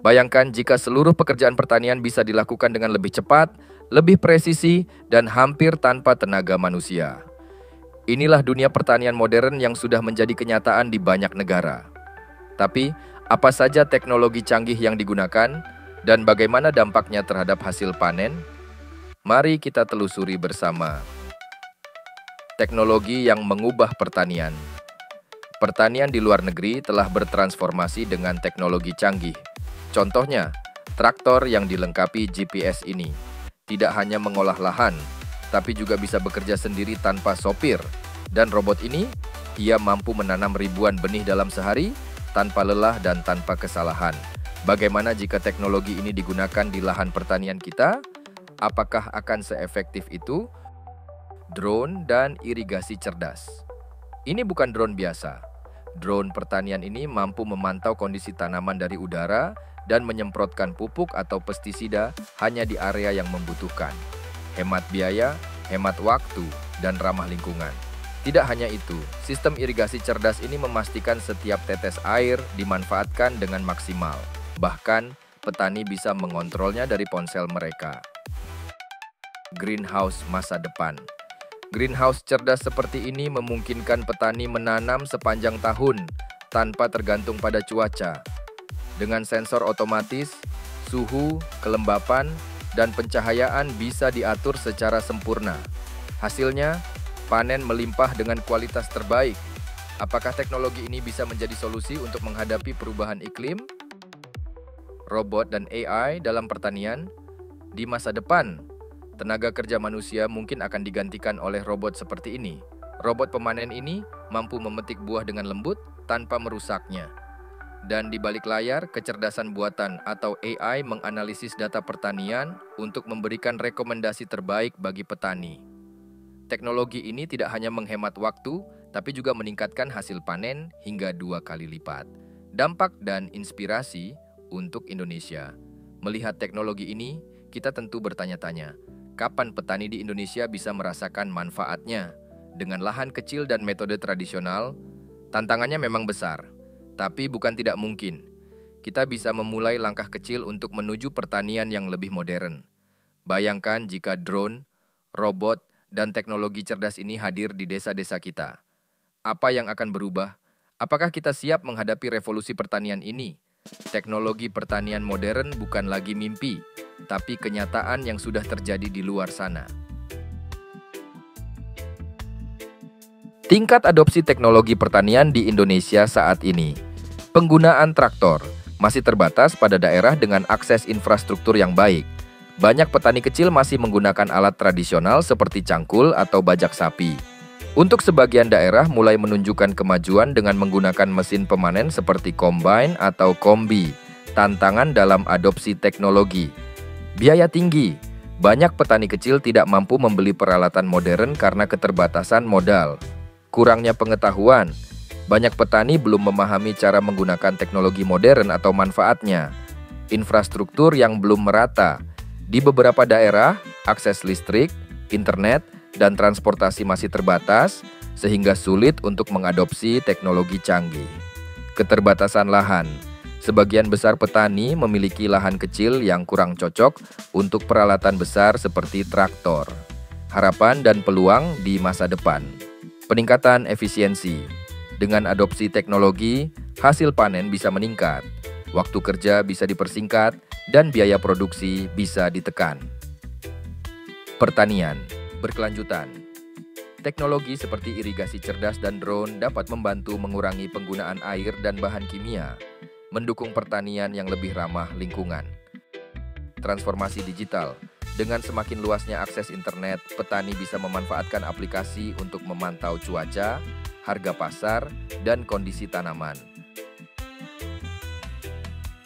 Bayangkan jika seluruh pekerjaan pertanian bisa dilakukan dengan lebih cepat, lebih presisi, dan hampir tanpa tenaga manusia. Inilah dunia pertanian modern yang sudah menjadi kenyataan di banyak negara. Tapi, apa saja teknologi canggih yang digunakan dan bagaimana dampaknya terhadap hasil panen? Mari kita telusuri bersama. Teknologi yang mengubah pertanian. Pertanian di luar negeri telah bertransformasi dengan teknologi canggih. Contohnya, traktor yang dilengkapi GPS ini tidak hanya mengolah lahan, tapi juga bisa bekerja sendiri tanpa sopir. Dan robot ini, ia mampu menanam ribuan benih dalam sehari tanpa lelah dan tanpa kesalahan. Bagaimana jika teknologi ini digunakan di lahan pertanian kita? Apakah akan seefektif itu? Drone dan irigasi cerdas. Ini bukan drone biasa. Drone pertanian ini mampu memantau kondisi tanaman dari udara dan menyemprotkan pupuk atau pestisida hanya di area yang membutuhkan. Hemat biaya, hemat waktu, dan ramah lingkungan. Tidak hanya itu, sistem irigasi cerdas ini memastikan setiap tetes air dimanfaatkan dengan maksimal. Bahkan, petani bisa mengontrolnya dari ponsel mereka. Greenhouse masa depan. Greenhouse cerdas seperti ini memungkinkan petani menanam sepanjang tahun tanpa tergantung pada cuaca. Dengan sensor otomatis, suhu, kelembapan, dan pencahayaan bisa diatur secara sempurna. Hasilnya, panen melimpah dengan kualitas terbaik. Apakah teknologi ini bisa menjadi solusi untuk menghadapi perubahan iklim? Robot dan AI dalam pertanian di masa depan. Tenaga kerja manusia mungkin akan digantikan oleh robot seperti ini. Robot pemanen ini mampu memetik buah dengan lembut tanpa merusaknya. Dan di balik layar, kecerdasan buatan atau AI menganalisis data pertanian untuk memberikan rekomendasi terbaik bagi petani. Teknologi ini tidak hanya menghemat waktu, tapi juga meningkatkan hasil panen hingga 2 kali lipat. Dampak dan inspirasi untuk Indonesia. Melihat teknologi ini, kita tentu bertanya-tanya, kapan petani di Indonesia bisa merasakan manfaatnya? Dengan lahan kecil dan metode tradisional, tantangannya memang besar, tapi bukan tidak mungkin. Kita bisa memulai langkah kecil untuk menuju pertanian yang lebih modern. Bayangkan jika drone, robot, dan teknologi cerdas ini hadir di desa-desa kita. Apa yang akan berubah? Apakah kita siap menghadapi revolusi pertanian ini? Teknologi pertanian modern bukan lagi mimpi, tapi kenyataan yang sudah terjadi di luar sana. Tingkat adopsi teknologi pertanian di Indonesia saat ini. Penggunaan traktor masih terbatas pada daerah dengan akses infrastruktur yang baik. Banyak petani kecil masih menggunakan alat tradisional seperti cangkul atau bajak sapi. Untuk sebagian daerah mulai menunjukkan kemajuan dengan menggunakan mesin pemanen seperti combine atau kombi. Tantangan dalam adopsi teknologi. Biaya tinggi. Banyak petani kecil tidak mampu membeli peralatan modern karena keterbatasan modal. Kurangnya pengetahuan. Banyak petani belum memahami cara menggunakan teknologi modern atau manfaatnya. Infrastruktur yang belum merata. Di beberapa daerah, akses listrik, internet, dan transportasi masih terbatas, sehingga sulit untuk mengadopsi teknologi canggih. Keterbatasan lahan. Sebagian besar petani memiliki lahan kecil yang kurang cocok untuk peralatan besar seperti traktor. Harapan dan peluang di masa depan. Peningkatan efisiensi. Dengan adopsi teknologi, hasil panen bisa meningkat, waktu kerja bisa dipersingkat, dan biaya produksi bisa ditekan. Pertanian berkelanjutan. Teknologi seperti irigasi cerdas dan drone dapat membantu mengurangi penggunaan air dan bahan kimia, mendukung pertanian yang lebih ramah lingkungan. Transformasi digital. Dengan semakin luasnya akses internet, petani bisa memanfaatkan aplikasi untuk memantau cuaca, harga pasar, dan kondisi tanaman.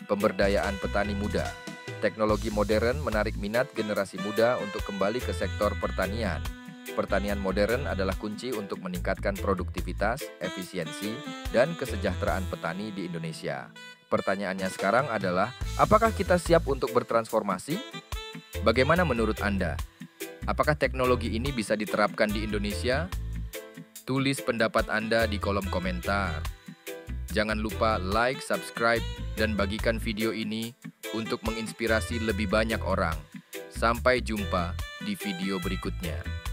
Pemberdayaan petani muda. Teknologi modern menarik minat generasi muda untuk kembali ke sektor pertanian. Pertanian modern adalah kunci untuk meningkatkan produktivitas, efisiensi, dan kesejahteraan petani di Indonesia. Pertanyaannya sekarang adalah, apakah kita siap untuk bertransformasi? Bagaimana menurut Anda? Apakah teknologi ini bisa diterapkan di Indonesia? Tulis pendapat Anda di kolom komentar. Jangan lupa like, subscribe, dan bagikan video ini untuk menginspirasi lebih banyak orang. Sampai jumpa di video berikutnya.